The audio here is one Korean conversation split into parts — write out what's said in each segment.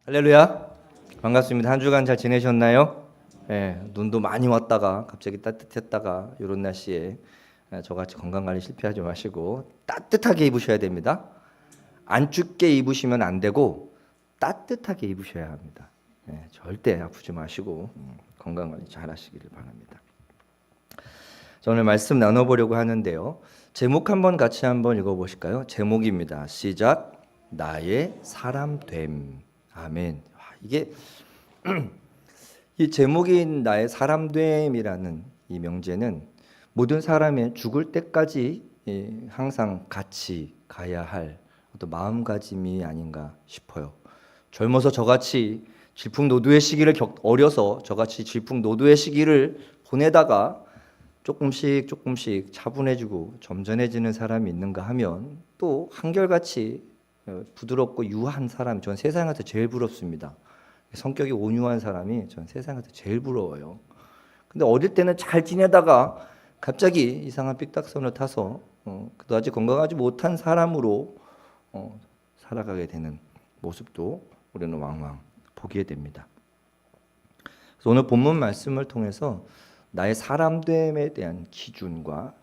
할렐루야. 반갑습니다. 한 주간 잘 지내셨나요? 네, 눈도 많이 왔다가 갑자기 따뜻했다가 이런 날씨에 저같이 건강관리 실패하지 마시고 따뜻하게 입으셔야 됩니다. 안 춥게 입으시면 안 되고 따뜻하게 입으셔야 합니다. 네, 절대 아프지 마시고 건강관리 잘 하시기를 바랍니다. 자, 오늘 말씀 나눠보려고 하는데요. 제목 같이 한번 읽어보실까요? 제목입니다. 시작. 나의 사람됨. 아멘. 이게 이 제목인 나의 사람됨이라는 이 명제는 모든 사람의 죽을 때까지 항상 같이 가야 할 어떤 마음가짐이 아닌가 싶어요. 젊어서 저같이 질풍노도의 시기를 어려서 저같이 질풍노도의 시기를 보내다가 조금씩 차분해지고 점잖해지는 사람이 있는가 하면 또 한결같이 부드럽고 유한 사람, 전 세상에서 제일 부럽습니다. 성격이 온유한 사람이 전 세상에서 제일 부러워요. 근데 어릴 때는 잘 지내다가 갑자기 이상한 삐딱선을 타서 그다지 건강하지 못한 사람으로 살아가게 되는 모습도 우리는 왕왕 보게 됩니다. 그래서 오늘 본문 말씀을 통해서 나의 사람됨에 대한 기준과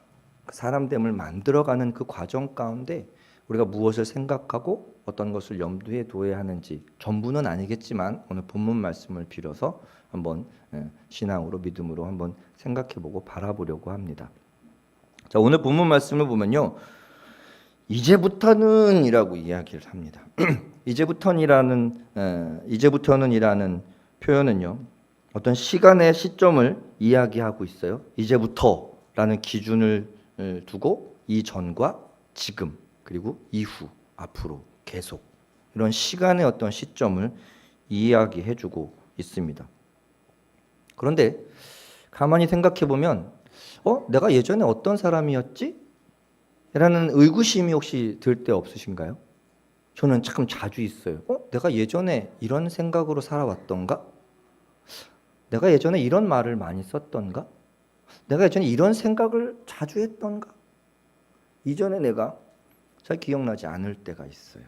사람됨을 만들어가는 그 과정 가운데 우리가 무엇을 생각하고 어떤 것을 염두에 둬야 하는지, 전부는 아니겠지만 오늘 본문 말씀을 빌어서 한번 신앙으로 믿음으로 한번 생각해보고 바라보려고 합니다. 자, 오늘 본문 말씀을 보면요, 이제부터는 이라고 이야기를 합니다. 이제부터는 이라는 표현은요, 어떤 시간의 시점을 이야기하고 있어요. 이제부터라는 기준을 두고 이전과 지금 그리고 이후, 앞으로, 계속 이런 시간의 어떤 시점을 이야기해주고 있습니다. 그런데 가만히 생각해보면 내가 예전에 어떤 사람이었지? 라는 의구심이 혹시 들 때 없으신가요? 저는 참 자주 있어요. 내가 예전에 이런 생각으로 살아왔던가? 내가 예전에 이런 말을 많이 썼던가? 내가 예전에 이런 생각을 자주 했던가? 이전에 내가 잘 기억나지 않을 때가 있어요.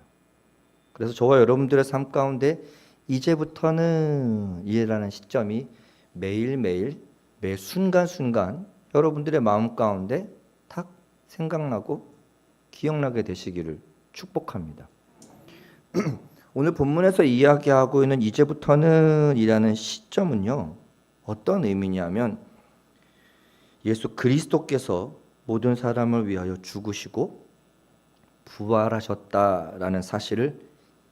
그래서 저와 여러분들의 삶 가운데 이제부터는 이라는 시점이 매일매일 매 순간순간 여러분들의 마음 가운데 탁 생각나고 기억나게 되시기를 축복합니다. 오늘 본문에서 이야기하고 있는 이제부터는 이라는 시점은요, 어떤 의미냐면 예수 그리스도께서 모든 사람을 위하여 죽으시고 부활하셨다라는 사실을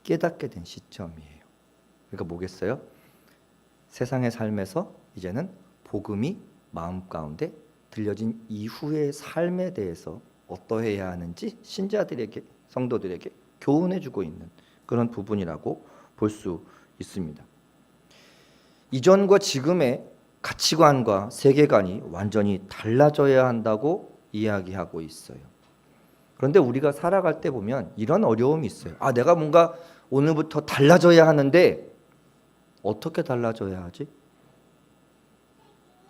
깨닫게 된 시점이에요. 그러니까 뭐겠어요? 세상의 삶에서 이제는 복음이 마음 가운데 들려진 이후의 삶에 대해서 어떠해야 하는지 신자들에게, 성도들에게 교훈해주고 있는 그런 부분이라고 볼 수 있습니다. 이전과 지금의 가치관과 세계관이 완전히 달라져야 한다고 이야기하고 있어요. 그런데 우리가 살아갈 때 보면 이런 어려움이 있어요. 내가 뭔가 오늘부터 달라져야 하는데 어떻게 달라져야 하지?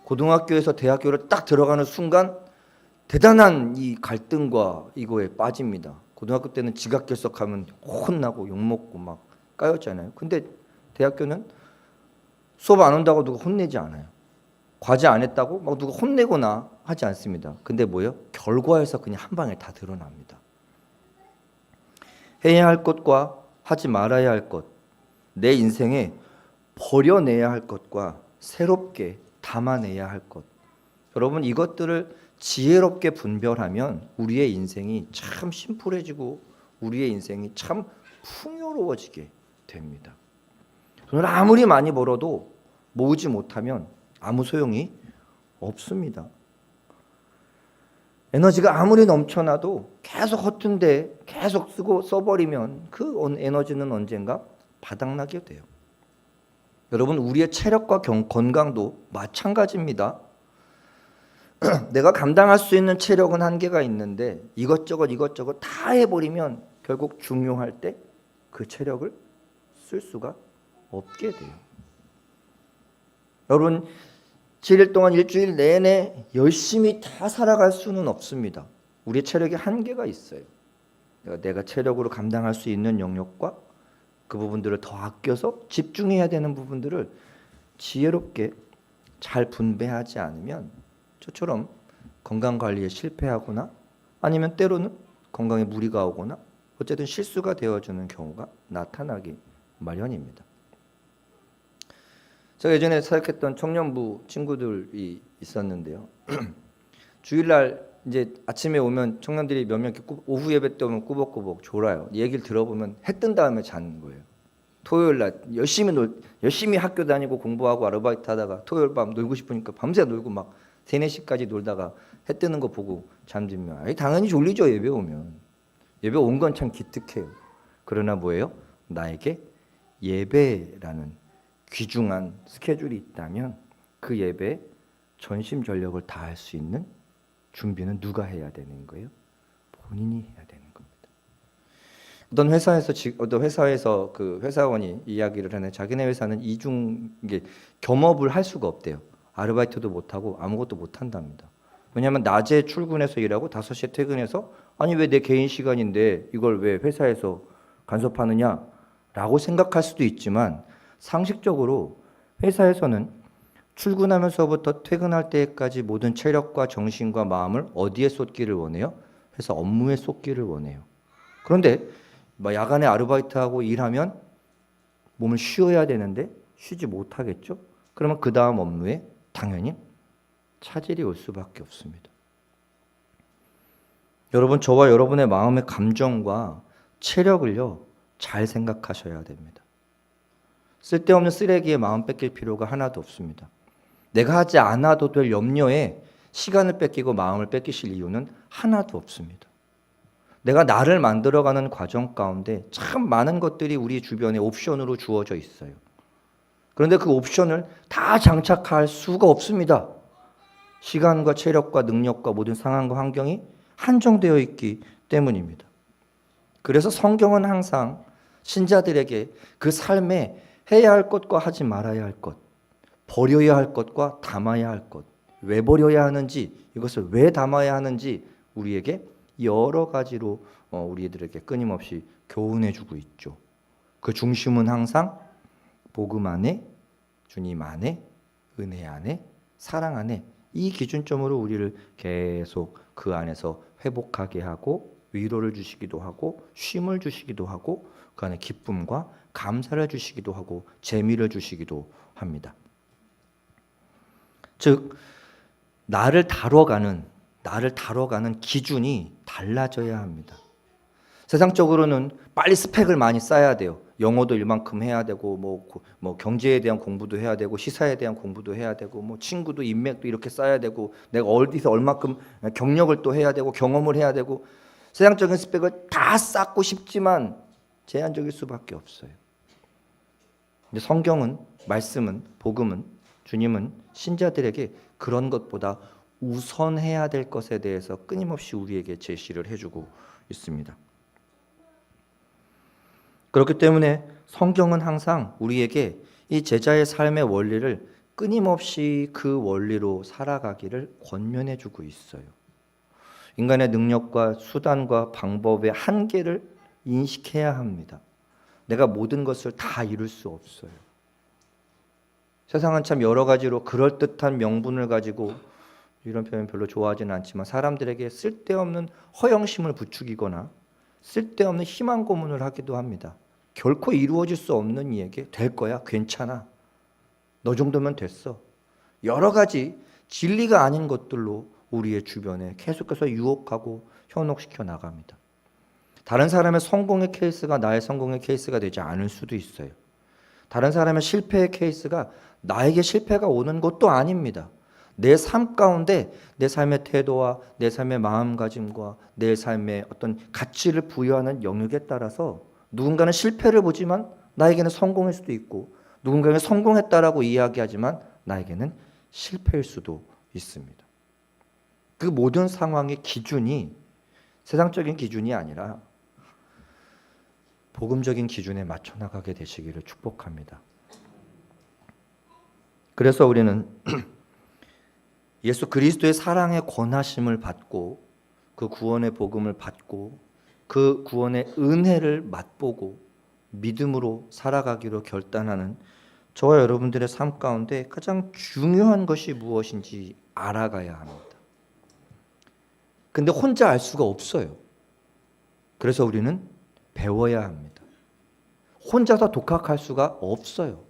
고등학교에서 대학교를 딱 들어가는 순간 대단한 이 갈등과 이거에 빠집니다. 고등학교 때는 지각 결석하면 혼나고 욕먹고 막 까였잖아요. 근데 대학교는 수업 안 온다고 누가 혼내지 않아요. 과제 안 했다고 막 누가 혼내거나 하지 않습니다. 근데 뭐예요? 결과에서 그냥 한 방에 다 드러납니다. 해야 할 것과 하지 말아야 할 것, 내 인생에 버려내야 할 것과 새롭게 담아내야 할 것, 여러분 이것들을 지혜롭게 분별하면 우리의 인생이 참 심플해지고 우리의 인생이 참 풍요로워지게 됩니다. 돈을 아무리 많이 벌어도 모으지 못하면 아무 소용이 없습니다. 에너지가 아무리 넘쳐나도 계속 허튼데 계속 써버리면 그 에너지는 언젠가 바닥나게 돼요. 여러분 우리의 체력과 건강도 마찬가지입니다. 내가 감당할 수 있는 체력은 한계가 있는데 이것저것 다 해버리면 결국 중요할 때 그 체력을 쓸 수가 없게 돼요. 여러분 7일 동안 일주일 내내 열심히 다 살아갈 수는 없습니다. 우리의 체력에 한계가 있어요. 내가 체력으로 감당할 수 있는 영역과 그 부분들을 더 아껴서 집중해야 되는 부분들을 지혜롭게 잘 분배하지 않으면 저처럼 건강관리에 실패하거나 아니면 때로는 건강에 무리가 오거나 어쨌든 실수가 되어주는 경우가 나타나기 마련입니다. 제가 예전에 사역했던 청년부 친구들이 있었는데요. 주일날 이제 아침에 오면 청년들이 몇 명 이렇게 오후 예배 때 오면 꾸벅꾸벅 졸아요. 얘기를 들어보면 해 뜬 다음에 자는 거예요. 토요일날 열심히 학교 다니고 공부하고 아르바이트 하다가 토요일 밤 놀고 싶으니까 밤새 놀고 막 3, 4시까지 놀다가 해 뜨는 거 보고 잠들면 당연히 졸리죠. 예배 오면. 예배 온 건 참 기특해요. 그러나 뭐예요? 나에게 예배라는 귀중한 스케줄이 있다면 그 예배에 전심전력을 다할 수 있는 준비는 누가 해야 되는 거예요? 본인이 해야 되는 겁니다. 어떤 회사에서 그 회사원이 이야기를 하는 자기네 회사는 이게 겸업을 할 수가 없대요. 아르바이트도 못하고 아무것도 못한답니다. 왜냐하면 낮에 출근해서 일하고 5시에 퇴근해서 아니 왜 내 개인 시간인데 이걸 왜 회사에서 간섭하느냐라고 생각할 수도 있지만 상식적으로 회사에서는 출근하면서부터 퇴근할 때까지 모든 체력과 정신과 마음을 어디에 쏟기를 원해요? 회사 업무에 쏟기를 원해요. 그런데 야간에 아르바이트하고 일하면 몸을 쉬어야 되는데 쉬지 못하겠죠? 그러면 그 다음 업무에 당연히 차질이 올 수밖에 없습니다. 여러분, 저와 여러분의 마음의 감정과 체력을요, 잘 생각하셔야 됩니다. 쓸데없는 쓰레기에 마음 뺏길 필요가 하나도 없습니다. 내가 하지 않아도 될 염려에 시간을 뺏기고 마음을 뺏기실 이유는 하나도 없습니다. 내가 나를 만들어가는 과정 가운데 참 많은 것들이 우리 주변에 옵션으로 주어져 있어요. 그런데 그 옵션을 다 장착할 수가 없습니다. 시간과 체력과 능력과 모든 상황과 환경이 한정되어 있기 때문입니다. 그래서 성경은 항상 신자들에게 그 삶에 해야 할 것과 하지 말아야 할 것, 버려야 할 것과 담아야 할 것, 왜 버려야 하는지, 이것을 왜 담아야 하는지 우리에게 여러 가지로 우리들에게 끊임없이 교훈해주고 있죠. 그 중심은 항상 복음 안에, 주님 안에, 은혜 안에, 사랑 안에, 이 기준점으로 우리를 계속 그 안에서 회복하게 하고 위로를 주시기도 하고 쉼을 주시기도 하고 그 안에 기쁨과 감사를 주시기도 하고 재미를 주시기도 합니다. 즉 나를 다뤄가는 기준이 달라져야 합니다. 세상적으로는 빨리 스펙을 많이 쌓아야 돼요. 영어도 일만큼 해야 되고 뭐 경제에 대한 공부도 해야 되고 시사에 대한 공부도 해야 되고 뭐 친구도 인맥도 이렇게 쌓아야 되고 내가 어디서 얼마큼 경력을 또 해야 되고 경험을 해야 되고 세상적인 스펙을 다 쌓고 싶지만 제한적일 수밖에 없어요. 근데 성경은, 말씀은, 복음은, 주님은 신자들에게 그런 것보다 우선해야 될 것에 대해서 끊임없이 우리에게 제시를 해주고 있습니다. 그렇기 때문에 성경은 항상 우리에게 이 제자의 삶의 원리를 끊임없이 그 원리로 살아가기를 권면해주고 있어요. 인간의 능력과 수단과 방법의 한계를 인식해야 합니다. 내가 모든 것을 다 이룰 수 없어요. 세상은 참 여러 가지로 그럴듯한 명분을 가지고, 이런 표현 별로 좋아하지는 않지만 사람들에게 쓸데없는 허영심을 부추기거나 쓸데없는 희망 고문을 하기도 합니다. 결코 이루어질 수 없는 이에게 될 거야, 괜찮아, 너 정도면 됐어. 여러 가지 진리가 아닌 것들로 우리의 주변에 계속해서 유혹하고 현혹시켜 나갑니다. 다른 사람의 성공의 케이스가 나의 성공의 케이스가 되지 않을 수도 있어요. 다른 사람의 실패의 케이스가 나에게 실패가 오는 것도 아닙니다. 내 삶 가운데 내 삶의 태도와 내 삶의 마음가짐과 내 삶의 어떤 가치를 부여하는 영역에 따라서 누군가는 실패를 보지만 나에게는 성공일 수도 있고, 누군가는 성공했다라고 이야기하지만 나에게는 실패일 수도 있습니다. 그 모든 상황의 기준이 세상적인 기준이 아니라 복음적인 기준에 맞춰 나가게 되시기를 축복합니다. 그래서 우리는 예수 그리스도의 사랑의 권하심을 받고 그 구원의 복음을 받고 그 구원의 은혜를 맛보고 믿음으로 살아가기로 결단하는 저와 여러분들의 삶 가운데 가장 중요한 것이 무엇인지 알아가야 합니다. 근데 혼자 알 수가 없어요. 그래서 우리는 배워야 합니다. 혼자서 독학할 수가 없어요.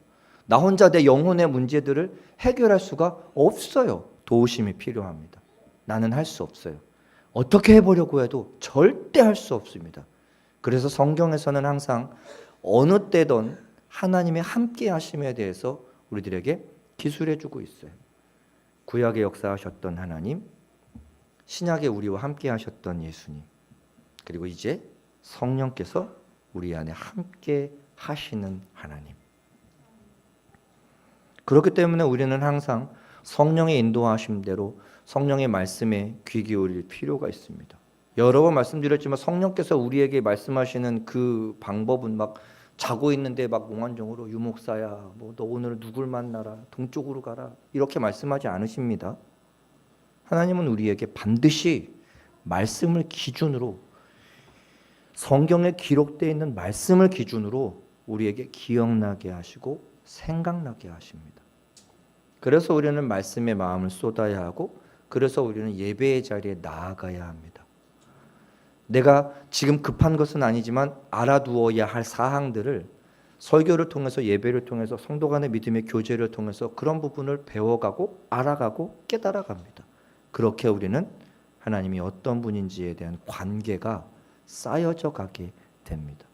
나 혼자 내 영혼의 문제들을 해결할 수가 없어요. 도우심이 필요합니다. 나는 할 수 없어요. 어떻게 해보려고 해도 절대 할 수 없습니다. 그래서 성경에서는 항상 어느 때든 하나님의 함께 하심에 대해서 우리들에게 기술해 주고 있어요. 구약에 역사하셨던 하나님, 신약에 우리와 함께 하셨던 예수님, 그리고 이제 성령께서 우리 안에 함께 하시는 하나님. 그렇기 때문에 우리는 항상 성령의 인도하심대로 성령의 말씀에 귀 기울일 필요가 있습니다. 여러 번 말씀드렸지만 성령께서 우리에게 말씀하시는 그 방법은 막 자고 있는데 막 몽환정으로 유목사야, 뭐 너 오늘 누굴 만나라, 동쪽으로 가라 이렇게 말씀하지 않으십니다. 하나님은 우리에게 반드시 말씀을 기준으로, 성경에 기록되어 있는 말씀을 기준으로 우리에게 기억나게 하시고 생각나게 하십니다. 그래서 우리는 말씀에 마음을 쏟아야 하고, 그래서 우리는 예배의 자리에 나아가야 합니다. 내가 지금 급한 것은 아니지만 알아두어야 할 사항들을 설교를 통해서, 예배를 통해서, 성도 간의 믿음의 교제를 통해서 그런 부분을 배워가고 알아가고 깨달아갑니다. 그렇게 우리는 하나님이 어떤 분인지에 대한 관계가 쌓여져 가게 됩니다.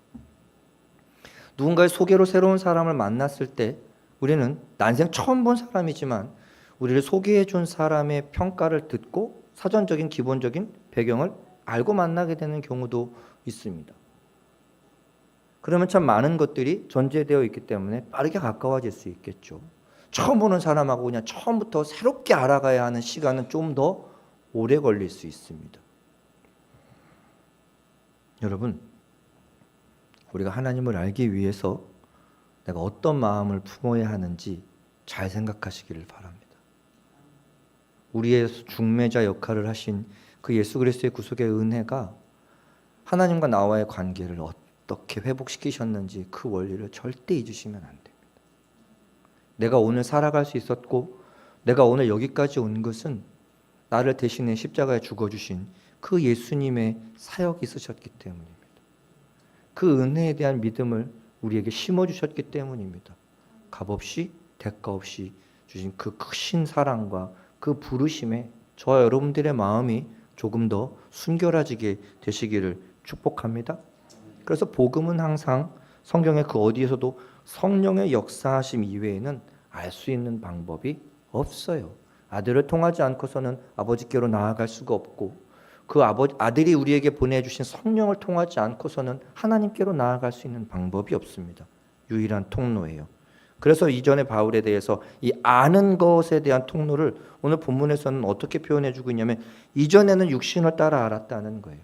누군가의 소개로 새로운 사람을 만났을 때 우리는 난생 처음 본 사람이지만 우리를 소개해 준 사람의 평가를 듣고 사전적인 기본적인 배경을 알고 만나게 되는 경우도 있습니다. 그러면 참 많은 것들이 전제되어 있기 때문에 빠르게 가까워질 수 있겠죠. 처음 보는 사람하고 그냥 처음부터 새롭게 알아가야 하는 시간은 좀 더 오래 걸릴 수 있습니다. 여러분, 우리가 하나님을 알기 위해서 내가 어떤 마음을 품어야 하는지 잘 생각하시기를 바랍니다. 우리의 중매자 역할을 하신 그 예수 그리스도의 구속의 은혜가 하나님과 나와의 관계를 어떻게 회복시키셨는지 그 원리를 절대 잊으시면 안 됩니다. 내가 오늘 살아갈 수 있었고 내가 오늘 여기까지 온 것은 나를 대신해 십자가에 죽어주신 그 예수님의 사역이 있으셨기 때문입니다. 그 은혜에 대한 믿음을 우리에게 심어주셨기 때문입니다. 값없이 대가 없이 주신 그 크신 사랑과 그 부르심에 저와 여러분들의 마음이 조금 더 순결해지게 되시기를 축복합니다. 그래서 복음은 항상 성경의 그 어디에서도 성령의 역사하심 이외에는 알 수 있는 방법이 없어요. 아들을 통하지 않고서는 아버지께로 나아갈 수가 없고, 그 아들이 우리에게 보내주신 성령을 통하지 않고서는 하나님께로 나아갈 수 있는 방법이 없습니다. 유일한 통로예요. 그래서 이전에 바울에 대해서 이 아는 것에 대한 통로를 오늘 본문에서는 어떻게 표현해주고 있냐면, 이전에는 육신을 따라 알았다는 거예요.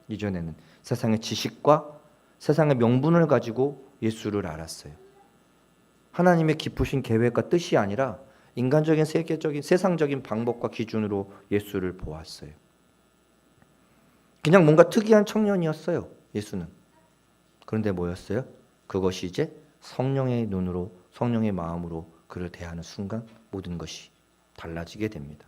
이전에는 세상의 지식과 세상의 명분을 가지고 예수를 알았어요. 하나님의 깊으신 계획과 뜻이 아니라 인간적인 세계적인 세상적인 방법과 기준으로 예수를 보았어요. 그냥 뭔가 특이한 청년이었어요, 예수는. 그런데 뭐였어요? 그것이 이제 성령의 눈으로, 성령의 마음으로 그를 대하는 순간 모든 것이 달라지게 됩니다.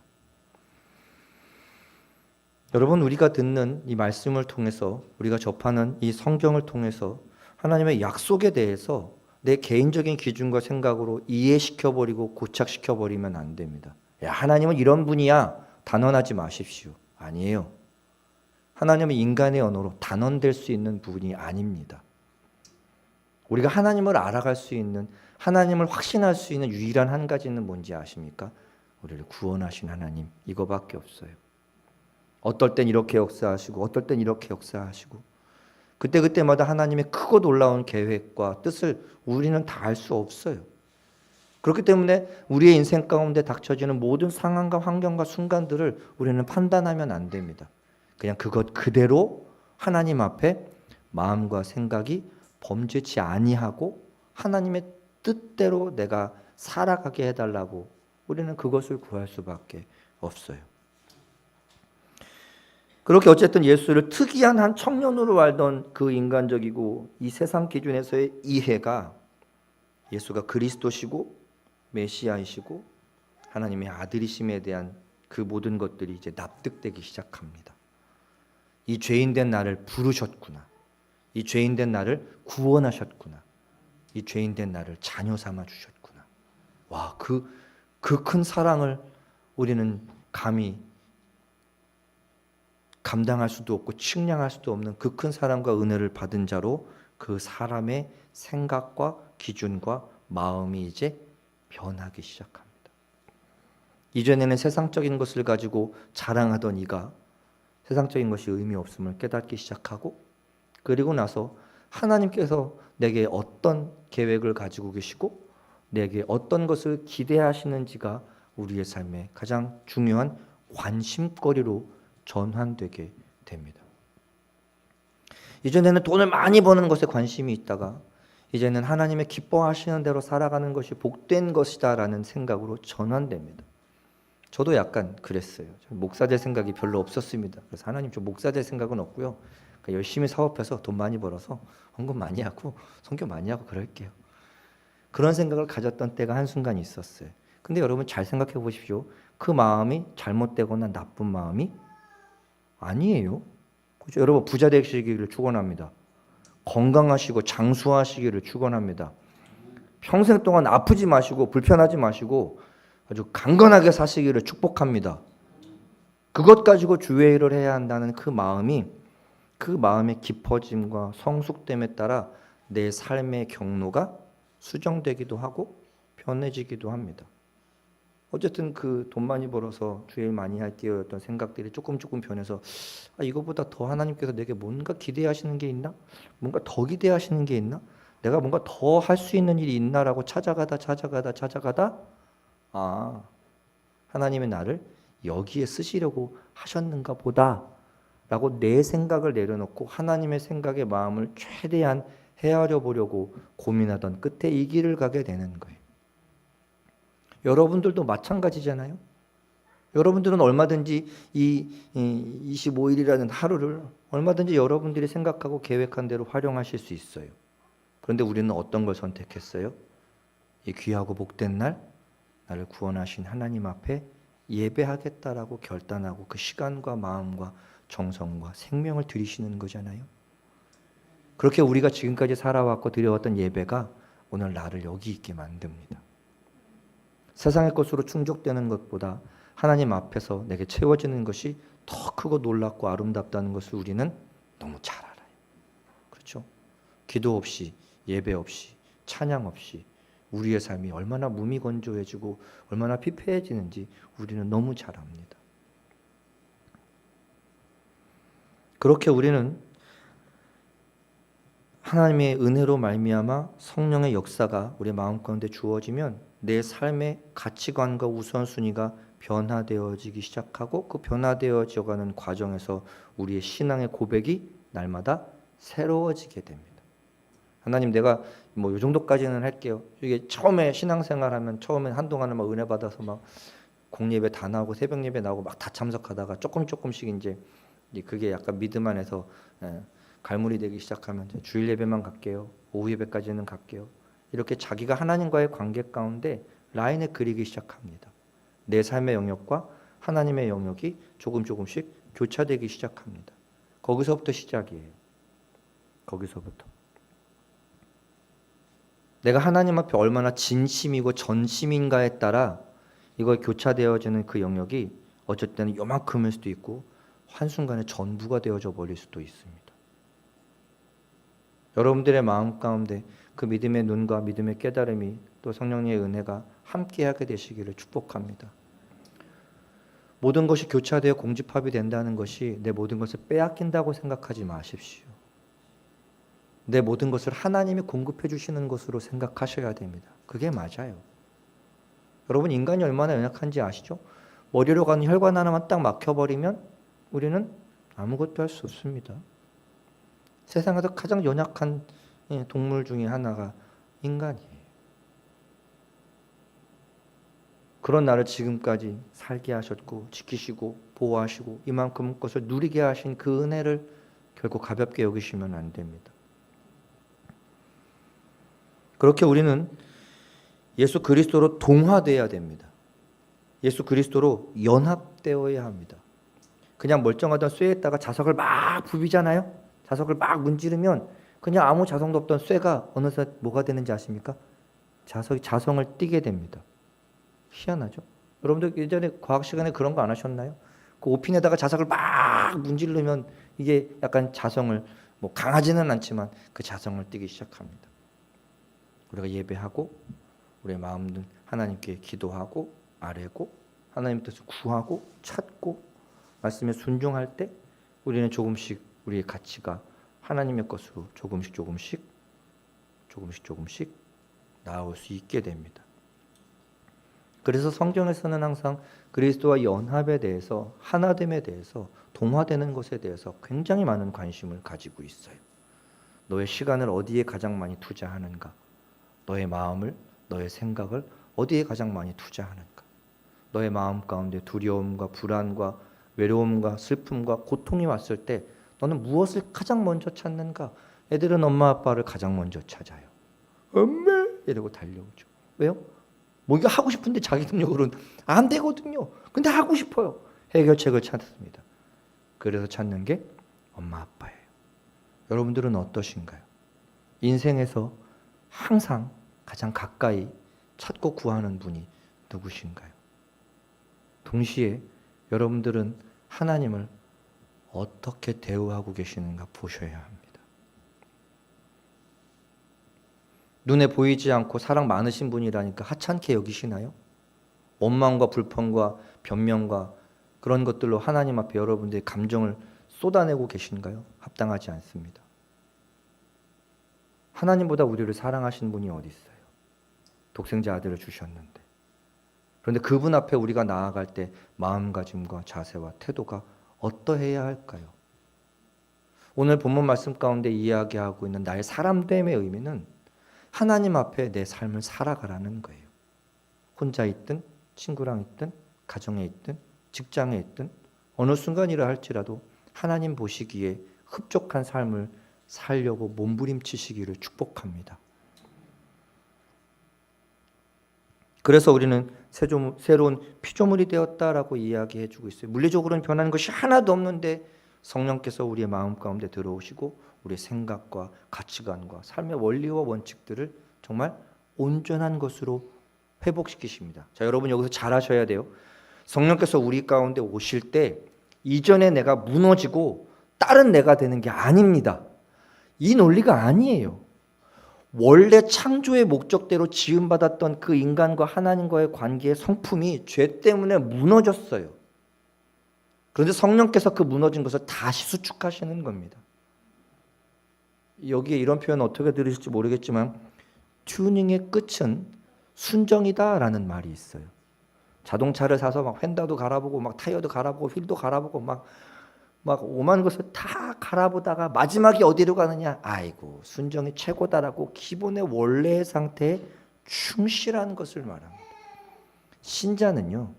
여러분, 우리가 듣는 이 말씀을 통해서, 우리가 접하는 이 성경을 통해서 하나님의 약속에 대해서 내 개인적인 기준과 생각으로 이해시켜버리고 고착시켜버리면 안 됩니다. 야, 하나님은 이런 분이야, 단언하지 마십시오. 아니에요. 하나님은 인간의 언어로 단언될 수 있는 분이 아닙니다. 우리가 하나님을 알아갈 수 있는, 하나님을 확신할 수 있는 유일한 한 가지는 뭔지 아십니까? 우리를 구원하신 하나님, 이거밖에 없어요. 어떨 땐 이렇게 역사하시고 어떨 땐 이렇게 역사하시고, 그때마다 하나님의 크고 놀라운 계획과 뜻을 우리는 다 알 수 없어요. 그렇기 때문에 우리의 인생 가운데 닥쳐지는 모든 상황과 환경과 순간들을 우리는 판단하면 안 됩니다. 그냥 그것 그대로 하나님 앞에 마음과 생각이 범죄치 아니하고 하나님의 뜻대로 내가 살아가게 해달라고 우리는 그것을 구할 수밖에 없어요. 그렇게 어쨌든 예수를 특이한 한 청년으로 알던 그 인간적이고 이 세상 기준에서의 이해가 예수가 그리스도시고 메시아이시고 하나님의 아들이심에 대한 그 모든 것들이 이제 납득되기 시작합니다. 이 죄인된 나를 부르셨구나. 이 죄인된 나를 구원하셨구나. 이 죄인된 나를 자녀 삼아 주셨구나. 와, 그 큰 사랑을 우리는 감히 감당할 수도 없고 측량할 수도 없는 그 큰 사랑과 은혜를 받은 자로 그 사람의 생각과 기준과 마음이 이제 변하기 시작합니다. 이전에는 세상적인 것을 가지고 자랑하던 이가 세상적인 것이 의미 없음을 깨닫기 시작하고, 그리고 나서 하나님께서 내게 어떤 계획을 가지고 계시고 내게 어떤 것을 기대하시는지가 우리의 삶의 가장 중요한 관심거리로 전환되게 됩니다. 이전에는 돈을 많이 버는 것에 관심이 있다가 이제는 하나님의 기뻐하시는 대로 살아가는 것이 복된 것이다라는 생각으로 전환됩니다. 저도 약간 그랬어요. 목사 될 생각이 별로 없었습니다. 그래서 하나님, 저 목사 될 생각은 없고요. 그러니까 열심히 사업해서 돈 많이 벌어서 헌금 많이 하고 선교 많이 하고 그럴게요. 그런 생각을 가졌던 때가 한순간 있었어요. 근데 여러분 잘 생각해 보십시오. 그 마음이 잘못되거나 나쁜 마음이 아니에요. 그렇죠? 여러분 부자 되시기를 축원합니다. 건강하시고 장수하시기를 축원합니다. 평생 동안 아프지 마시고 불편하지 마시고 아주 강건하게 사시기를 축복합니다. 그것 가지고 주의 일을 해야 한다는 그 마음이, 그 마음의 깊어짐과 성숙됨에 따라 내 삶의 경로가 수정되기도 하고 편해지기도 합니다. 어쨌든 그 돈 많이 벌어서 주일 많이 할게요였던 생각들이 조금 변해서 이거보다 더 하나님께서 내게 뭔가 기대하시는 게 있나? 뭔가 더 기대하시는 게 있나? 내가 뭔가 더 할 수 있는 일이 있나라고 찾아가다 하나님의 나를 여기에 쓰시려고 하셨는가 보다 라고 내 생각을 내려놓고 하나님의 생각에 마음을 최대한 헤아려 보려고 고민하던 끝에 이 길을 가게 되는 거예요. 여러분들도 마찬가지잖아요. 여러분들은 얼마든지 이 25일이라는 하루를 얼마든지 여러분들이 생각하고 계획한 대로 활용하실 수 있어요. 그런데 우리는 어떤 걸 선택했어요? 이 귀하고 복된 날, 나를 구원하신 하나님 앞에 예배하겠다라고 결단하고 그 시간과 마음과 정성과 생명을 드리시는 거잖아요. 그렇게 우리가 지금까지 살아왔고 드려왔던 예배가 오늘 나를 여기 있게 만듭니다. 세상의 것으로 충족되는 것보다 하나님 앞에서 내게 채워지는 것이 더 크고 놀랍고 아름답다는 것을 우리는 너무 잘 알아요. 그렇죠? 기도 없이, 예배 없이, 찬양 없이 우리의 삶이 얼마나 무미건조해지고 얼마나 피폐해지는지 우리는 너무 잘 압니다. 그렇게 우리는 하나님의 은혜로 말미암아 성령의 역사가 우리 마음 가운데 주어지면 내 삶의 가치관과 우선순위가 변화되어지기 시작하고 그 변화되어져가는 과정에서 우리의 신앙의 고백이 날마다 새로워지게 됩니다. 하나님, 내가 뭐 이 정도까지는 할게요. 이게 처음에 신앙생활하면 처음에 한동안은 막 은혜 받아서 막 공예배 다 나오고 새벽 예배 나오고 막 다 참석하다가 조금씩 이제 그게 약간 믿음 안에서 갈무리 되기 시작하면 주일 예배만 갈게요. 오후 예배까지는 갈게요. 이렇게 자기가 하나님과의 관계 가운데 라인을 그리기 시작합니다. 내 삶의 영역과 하나님의 영역이 조금씩 교차되기 시작합니다. 거기서부터 시작이에요. 거기서부터. 내가 하나님 앞에 얼마나 진심이고 전심인가에 따라 이거 교차되어지는 그 영역이 어쩔 때는 요만큼일 수도 있고 한순간에 전부가 되어져 버릴 수도 있습니다. 여러분들의 마음 가운데 그 믿음의 눈과 믿음의 깨달음이 또 성령님의 은혜가 함께하게 되시기를 축복합니다. 모든 것이 교차되어 공집합이 된다는 것이 내 모든 것을 빼앗긴다고 생각하지 마십시오. 내 모든 것을 하나님이 공급해 주시는 것으로 생각하셔야 됩니다. 그게 맞아요. 여러분, 인간이 얼마나 연약한지 아시죠? 머리로 가는 혈관 하나만 딱 막혀버리면 우리는 아무것도 할 수 없습니다. 세상에서 가장 연약한 동물 중에 하나가 인간이에요. 그런 나를 지금까지 살게 하셨고 지키시고 보호하시고 이만큼 것을 누리게 하신 그 은혜를 결코 가볍게 여기시면 안 됩니다. 그렇게 우리는 예수 그리스도로 동화되어야 됩니다. 예수 그리스도로 연합되어야 합니다. 그냥 멀쩡하던 쇠에다가 자석을 막 부비잖아요. 자석을 막 문지르면 그냥 아무 자성도 없던 쇠가 어느새 뭐가 되는지 아십니까? 자성을 띠게 됩니다. 희한하죠? 여러분들 예전에 과학 시간에 그런 거 안 하셨나요? 그 오핀에다가 자석을 막 문지르면 이게 약간 자성을 뭐 강하지는 않지만 그 자성을 띠기 시작합니다. 우리가 예배하고 우리의 마음은 하나님께 기도하고 아뢰고 하나님 뜻을 구하고 찾고 말씀에 순종할 때 우리는 조금씩 우리의 가치가 하나님의 것으로 조금씩 나아올 수 있게 됩니다. 그래서 성경에서는 항상 그리스도와 연합에 대해서 하나됨에 대해서 동화되는 것에 대해서 굉장히 많은 관심을 가지고 있어요. 너의 시간을 어디에 가장 많이 투자하는가? 너의 마음을, 너의 생각을 어디에 가장 많이 투자하는가? 너의 마음 가운데 두려움과 불안과 외로움과 슬픔과 고통이 왔을 때 너는 무엇을 가장 먼저 찾는가? 애들은 엄마 아빠를 가장 먼저 찾아요. 엄마! 이러고 달려오죠. 왜요? 뭐 이거 하고 싶은데 자기 능력으로는 안 되거든요. 근데 하고 싶어요. 해결책을 찾습니다. 그래서 찾는 게 엄마 아빠예요. 여러분들은 어떠신가요? 인생에서 항상 가장 가까이 찾고 구하는 분이 누구신가요? 동시에 여러분들은 하나님을 어떻게 대우하고 계시는가 보셔야 합니다. 눈에 보이지 않고 사랑 많으신 분이라니까 하찮게 여기시나요? 원망과 불평과 변명과 그런 것들로 하나님 앞에 여러분들의 감정을 쏟아내고 계신가요? 합당하지 않습니다. 하나님보다 우리를 사랑하신 분이 어디 있어요? 독생자 아들을 주셨는데. 그런데 그분 앞에 우리가 나아갈 때 마음가짐과 자세와 태도가 어떠해야 할까요? 오늘 본문 말씀 가운데 이야기하고 있는 나의 사람됨의 의미는 하나님 앞에 내 삶을 살아가라는 거예요. 혼자 있든 친구랑 있든 가정에 있든 직장에 있든 어느 순간이라 할지라도 하나님 보시기에 흡족한 삶을 살려고 몸부림치시기를 축복합니다. 그래서 우리는 새로운 피조물이 되었다라고 이야기해주고 있어요. 물리적으로는 변하는 것이 하나도 없는데 성령께서 우리의 마음 가운데 들어오시고 우리의 생각과 가치관과 삶의 원리와 원칙들을 정말 온전한 것으로 회복시키십니다. 자, 여러분 여기서 잘 하셔야 돼요. 성령께서 우리 가운데 오실 때 이전에 내가 무너지고 다른 내가 되는 게 아닙니다. 이 논리가 아니에요. 원래 창조의 목적대로 지음받았던 그 인간과 하나님과의 관계의 성품이 죄 때문에 무너졌어요. 그런데 성령께서 그 무너진 것을 다시 수축하시는 겁니다. 여기에 이런 표현 어떻게 들으실지 모르겠지만 튜닝의 끝은 순정이다라는 말이 있어요. 자동차를 사서 막 휀다도 갈아보고 막 타이어도 갈아보고 휠도 갈아보고 막 오만 것을 다 갈아보다가 마지막에 어디로 가느냐? 아이고 순정이 최고다라고 기본의 원래의 상태에 충실한 것을 말합니다. 신자는요.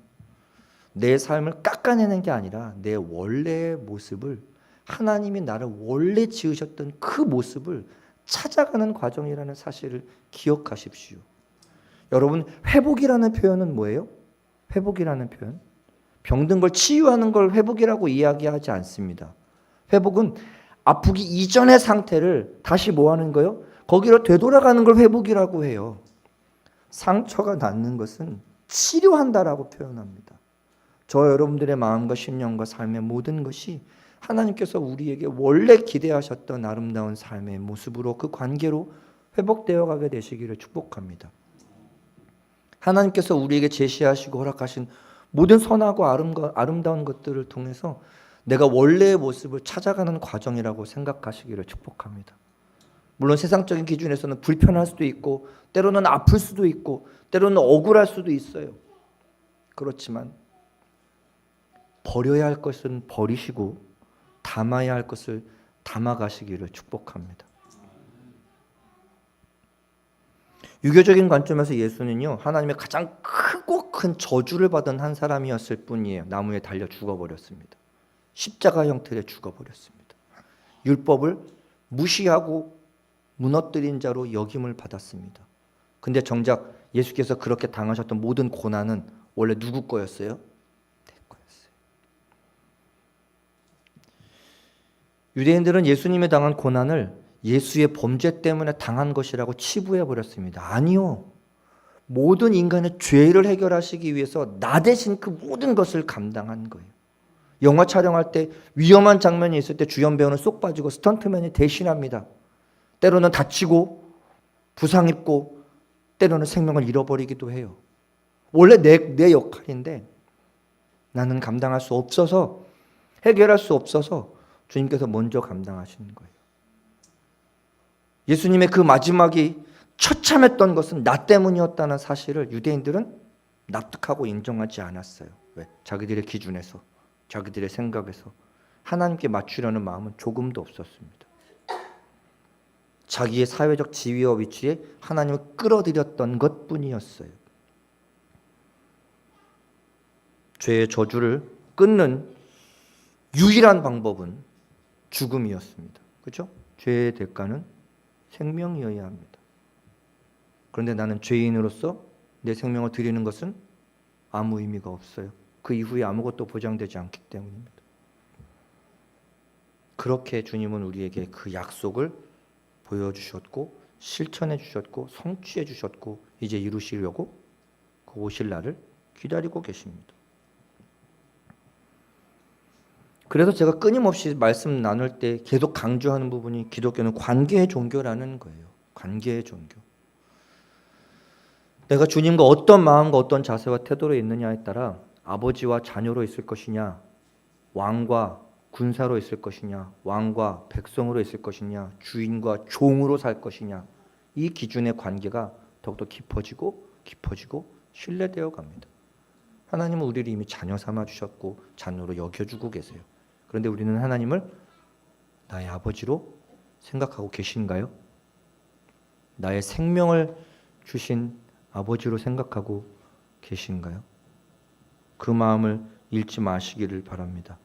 내 삶을 깎아내는 게 아니라 내 원래의 모습을 하나님이 나를 원래 지으셨던 그 모습을 찾아가는 과정이라는 사실을 기억하십시오. 여러분 회복이라는 표현은 뭐예요? 회복이라는 표현? 병든 걸 치유하는 걸 회복이라고 이야기하지 않습니다. 회복은 아프기 이전의 상태를 다시 뭐 하는 거예요? 거기로 되돌아가는 걸 회복이라고 해요. 상처가 낫는 것은 치료한다라고 표현합니다. 저 여러분들의 마음과 심령과 삶의 모든 것이 하나님께서 우리에게 원래 기대하셨던 아름다운 삶의 모습으로 그 관계로 회복되어 가게 되시기를 축복합니다. 하나님께서 우리에게 제시하시고 허락하신 모든 선하고 아름다운 것들을 통해서 내가 원래의 모습을 찾아가는 과정이라고 생각하시기를 축복합니다. 물론 세상적인 기준에서는 불편할 수도 있고 때로는 아플 수도 있고 때로는 억울할 수도 있어요. 그렇지만 버려야 할 것은 버리시고 담아야 할 것을 담아가시기를 축복합니다. 유교적인 관점에서 예수는요, 하나님의 가장 크고 큰 저주를 받은 한 사람이었을 뿐이에요. 나무에 달려 죽어버렸습니다. 십자가 형태로 죽어버렸습니다. 율법을 무시하고 무너뜨린 자로 여김을 받았습니다. 근데 정작 예수께서 그렇게 당하셨던 모든 고난은 원래 누구 거였어요? 내 거였어요. 유대인들은 예수님이 당한 고난을 예수의 범죄 때문에 당한 것이라고 치부해 버렸습니다. 아니요. 모든 인간의 죄를 해결하시기 위해서 나 대신 그 모든 것을 감당한 거예요. 영화 촬영할 때 위험한 장면이 있을 때 주연 배우는 쏙 빠지고 스턴트맨이 대신합니다. 때로는 다치고 부상 입고 때로는 생명을 잃어버리기도 해요. 원래 내 역할인데 나는 감당할 수 없어서, 해결할 수 없어서 주님께서 먼저 감당하시는 거예요. 예수님의 그 마지막이 처참했던 것은 나 때문이었다는 사실을 유대인들은 납득하고 인정하지 않았어요. 왜? 자기들의 기준에서, 자기들의 생각에서 하나님께 맞추려는 마음은 조금도 없었습니다. 자기의 사회적 지위와 위치에 하나님을 끌어들였던 것뿐이었어요. 죄의 저주를 끊는 유일한 방법은 죽음이었습니다. 그렇죠? 죄의 대가는 생명이어야 합니다. 그런데 나는 죄인으로서 내 생명을 드리는 것은 아무 의미가 없어요. 그 이후에 아무것도 보장되지 않기 때문입니다. 그렇게 주님은 우리에게 그 약속을 보여주셨고 실천해 주셨고 성취해 주셨고 이제 이루시려고 그 오실 날을 기다리고 계십니다. 그래서 제가 끊임없이 말씀 나눌 때 계속 강조하는 부분이 기독교는 관계의 종교라는 거예요. 관계의 종교. 내가 주님과 어떤 마음과 어떤 자세와 태도로 있느냐에 따라 아버지와 자녀로 있을 것이냐, 왕과 군사로 있을 것이냐, 왕과 백성으로 있을 것이냐, 주인과 종으로 살 것이냐, 이 기준의 관계가 더욱더 깊어지고 신뢰되어 갑니다. 하나님은 우리를 이미 자녀 삼아 주셨고 자녀로 여겨주고 계세요. 그런데 우리는 하나님을 나의 아버지로 생각하고 계신가요? 나의 생명을 주신 아버지로 생각하고 계신가요? 그 마음을 잃지 마시기를 바랍니다.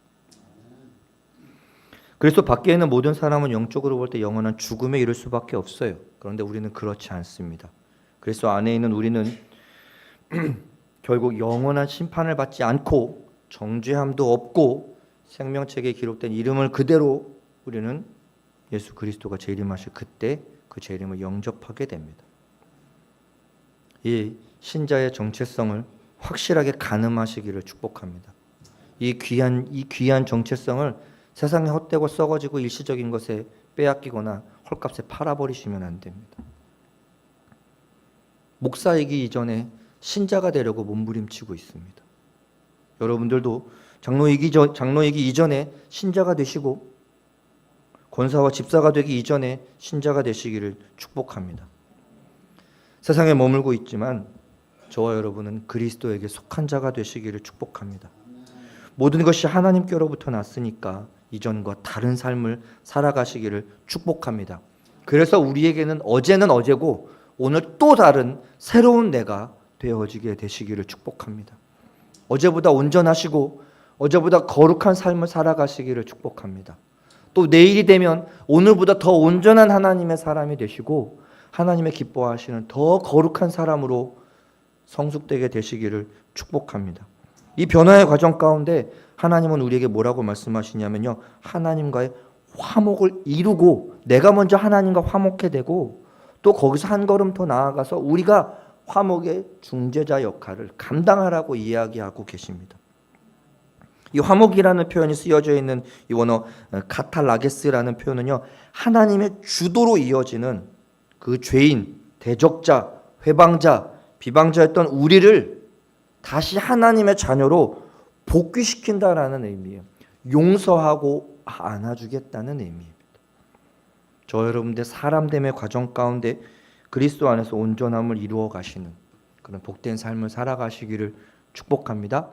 그래서 밖에 있는 모든 사람은 영적으로 볼 때 영원한 죽음에 이를 수밖에 없어요. 그런데 우리는 그렇지 않습니다. 그래서 안에 있는 우리는 결국 영원한 심판을 받지 않고 정죄함도 없고 생명책에 기록된 이름을 그대로 우리는 예수 그리스도가 재림하실 그때 그 재림을 영접하게 됩니다. 이 신자의 정체성을 확실하게 가늠하시기를 축복합니다. 이 귀한 정체성을 세상에 헛되고 썩어지고 일시적인 것에 빼앗기거나 헐값에 팔아버리시면 안 됩니다. 목사이기 이전에 신자가 되려고 몸부림치고 있습니다. 여러분들도 장로이기 이전에 신자가 되시고 권사와 집사가 되기 이전에 신자가 되시기를 축복합니다. 세상에 머물고 있지만 저와 여러분은 그리스도에게 속한 자가 되시기를 축복합니다. 모든 것이 하나님께로부터 났으니까 이전과 다른 삶을 살아가시기를 축복합니다. 그래서 우리에게는 어제는 어제고 오늘 또 다른 새로운 내가 되어지게 되시기를 축복합니다. 어제보다 온전하시고 어제보다 거룩한 삶을 살아가시기를 축복합니다. 또 내일이 되면 오늘보다 더 온전한 하나님의 사람이 되시고 하나님의 기뻐하시는 더 거룩한 사람으로 성숙되게 되시기를 축복합니다. 이 변화의 과정 가운데 하나님은 우리에게 뭐라고 말씀하시냐면요, 하나님과의 화목을 이루고 내가 먼저 하나님과 화목해 되고 또 거기서 한 걸음 더 나아가서 우리가 화목의 중재자 역할을 감당하라고 이야기하고 계십니다. 이 화목이라는 표현이 쓰여져 있는 이 원어 카탈라게스라는 표현은요, 하나님의 주도로 이어지는 그 죄인, 대적자, 회방자, 비방자였던 우리를 다시 하나님의 자녀로 복귀시킨다라는 의미예요. 용서하고 안아주겠다는 의미입니다. 저 여러분들 사람됨의 과정 가운데 그리스도 안에서 온전함을 이루어 가시는 그런 복된 삶을 살아가시기를 축복합니다.